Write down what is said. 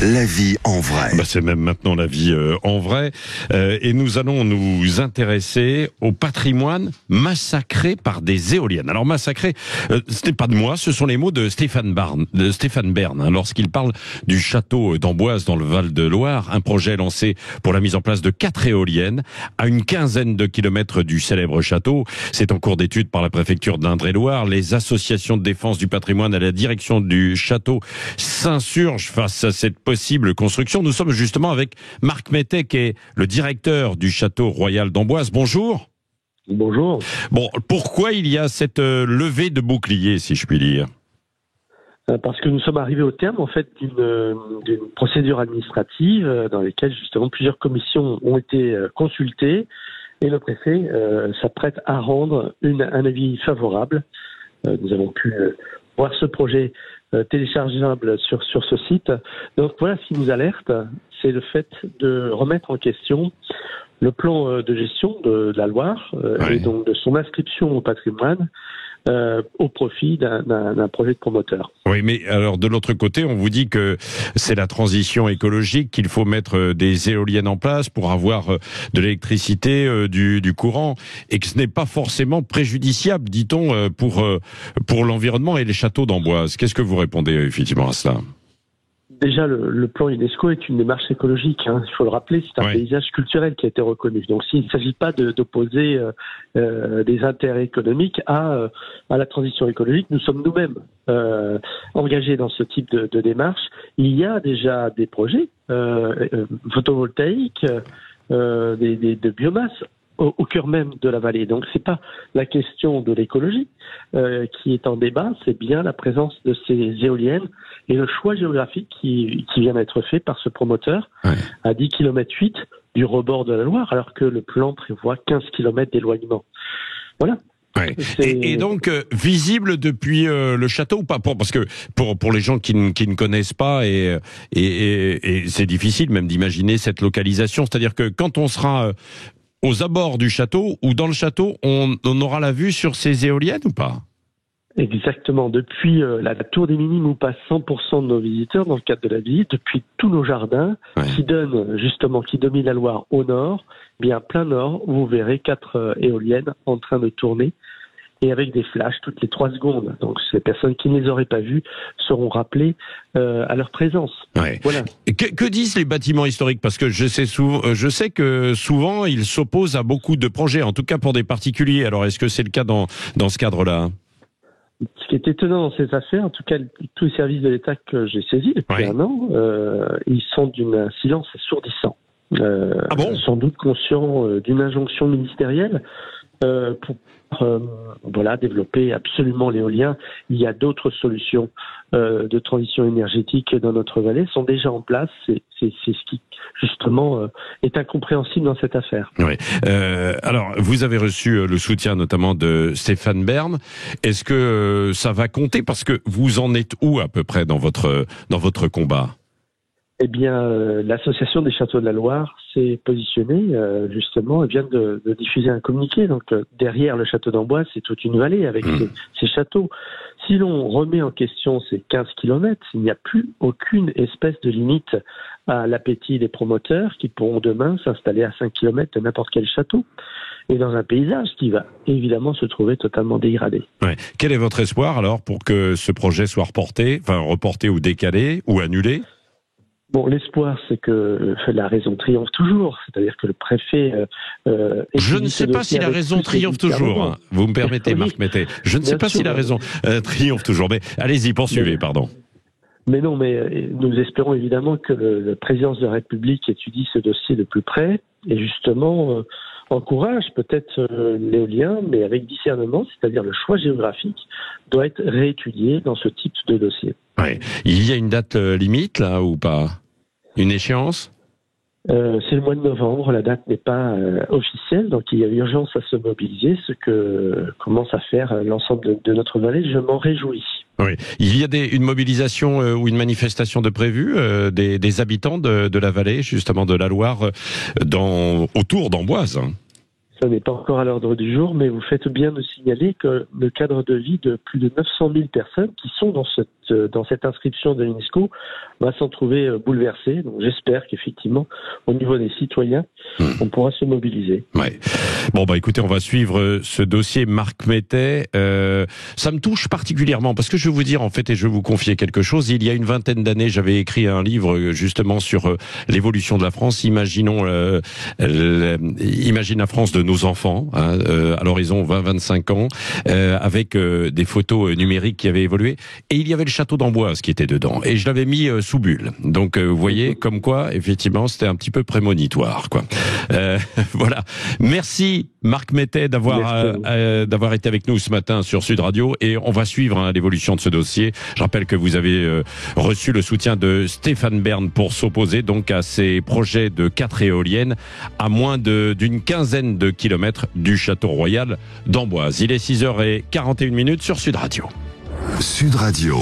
La vie en vrai. C'est même maintenant la vie en vrai. Et nous allons nous intéresser au patrimoine massacré par des éoliennes. Alors massacré, ce n'est pas de moi, ce sont les mots de Stéphane Bern, lorsqu'il parle du château d'Amboise dans le Val-de-Loire, un projet lancé pour la mise en place de 4 éoliennes à une quinzaine de kilomètres du célèbre château. C'est en cours d'étude par la préfecture d'Indre-et-Loire. Les associations de défense du patrimoine à la direction du château s'insurgent face à cette possible construction. Nous sommes justement avec Marc Mettet, qui est le directeur du château royal d'Amboise. Bonjour. Bonjour. Bon, pourquoi il y a cette levée de bouclier, si je puis dire ? Parce que nous sommes arrivés au terme, en fait, d'une procédure administrative dans laquelle, justement, plusieurs commissions ont été consultées et le préfet s'apprête à rendre un avis favorable. Nous avons pu voir ce projet téléchargeable sur ce site. Donc voilà, ce qui nous alerte, c'est le fait de remettre en question le plan de gestion de la Loire et donc de son inscription au patrimoine au profit d'un projet de promoteur. Oui, mais alors de l'autre côté, on vous dit que c'est la transition écologique, qu'il faut mettre des éoliennes en place pour avoir de l'électricité, du courant, et que ce n'est pas forcément préjudiciable, dit-on, pour l'environnement et les châteaux d'Amboise. Qu'est-ce que vous répondez effectivement à cela ? Déjà, le plan UNESCO est une démarche écologique. Il faut le rappeler, c'est un paysage culturel qui a été reconnu. Donc, s'il ne s'agit pas d'opposer des intérêts économiques à la transition écologique, nous sommes nous-mêmes engagés dans ce type de démarche. Il y a déjà des projets photovoltaïques, de biomasse au cœur même de la vallée. Donc c'est pas la question de l'écologie qui est en débat, c'est bien la présence de ces éoliennes et le choix géographique qui vient d'être fait par ce promoteur à 10 km 8 du rebord de la Loire, alors que le plan prévoit 15 km d'éloignement. Voilà. Ouais. Et donc visible depuis le château ou pas, parce que pour les gens qui ne connaissent pas et c'est difficile même d'imaginer cette localisation, c'est-à-dire que quand on sera aux abords du château ou dans le château, on aura la vue sur ces éoliennes ou pas ? Exactement. Depuis la tour des Minimes où passent 100% de nos visiteurs dans le cadre de la visite, depuis tous nos jardins qui dominent la Loire au nord, bien plein nord, vous verrez 4 éoliennes en train de tourner et avec des flashs toutes les 3 secondes. Donc ces personnes qui ne les auraient pas vues seront rappelées à leur présence. Ouais. Voilà. Que disent les bâtiments historiques ? Parce que je sais que souvent ils s'opposent à beaucoup de projets, en tout cas pour des particuliers. Alors est-ce que c'est le cas dans ce cadre-là ? Ce qui est étonnant dans ces affaires, en tout cas tous les services de l'État que j'ai saisis depuis un an, ils sont d'un silence assourdissant. Sans doute conscients d'une injonction ministérielle pour développer absolument l'éolien. Il y a d'autres solutions de transition énergétique dans notre vallée, sont déjà en place. C'est ce qui, justement, est incompréhensible dans cette affaire. Oui. Alors, vous avez reçu le soutien notamment de Stéphane Bern. Est-ce que ça va compter ? Parce que vous en êtes où à peu près dans votre combat ? Eh bien, l'association des châteaux de la Loire s'est positionnée, justement, et vient de diffuser un communiqué. Donc, derrière le château d'Amboise, c'est toute une vallée avec ces châteaux. Si l'on remet en question ces 15 kilomètres, il n'y a plus aucune espèce de limite à l'appétit des promoteurs qui pourront demain s'installer à 5 kilomètres de n'importe quel château. Et dans un paysage qui va évidemment se trouver totalement dégradé. Ouais. Quel est votre espoir alors pour que ce projet soit reporté ou décalé ou annulé ? Bon, l'espoir, c'est que la raison triomphe toujours. C'est-à-dire que le préfet... je ne sais pas si la raison triomphe toujours. Hein. Vous me permettez, Marc Mettet. Je ne sais pas si la raison triomphe toujours. Mais allez-y, poursuivez, pardon. Mais non, mais nous espérons évidemment que la présidence de la République étudie ce dossier de plus près et justement encourage peut-être l'éolien, mais avec discernement, c'est-à-dire le choix géographique doit être réétudié dans ce type de dossier. Ouais. Il y a une date limite là ou pas ? Une échéance ? C'est le mois de novembre, la date n'est pas officielle, donc il y a urgence à se mobiliser, ce que commence à faire l'ensemble de notre vallée. Je m'en réjouis. Oui. Il y a une mobilisation ou une manifestation de prévue des habitants de la vallée, justement de la Loire, autour d'Amboise. Ça n'est pas encore à l'ordre du jour, mais vous faites bien de signaler que le cadre de vie de plus de 900 000 personnes qui sont dans cette inscription de l'UNESCO va s'en trouver bouleversé. Donc j'espère qu'effectivement, au niveau des citoyens, on pourra se mobiliser. Ouais. Bon, écoutez, on va suivre ce dossier Marc Mettet. Ça me touche particulièrement parce que je vais vous dire, en fait, et je vais vous confier quelque chose. Il y a une vingtaine d'années, j'avais écrit un livre justement sur l'évolution de la France. Imagine la France de nos enfants, hein, à l'horizon 20-25 ans, avec des photos numériques qui avaient évolué. Et il y avait le château d'Amboise qui était dedans. Et je l'avais mis sous bulle. Donc, vous voyez, comme quoi, effectivement, c'était un petit peu prémonitoire, quoi. Voilà. Merci, Marc Mettet, d'avoir été avec nous ce matin sur Sud Radio. Et on va suivre l'évolution de ce dossier. Je rappelle que vous avez reçu le soutien de Stéphane Bern pour s'opposer donc à ces projets de 4 éoliennes à moins d'une quinzaine de kilomètres du château royal d'Amboise. Il est 6h41 sur Sud Radio. Sud Radio.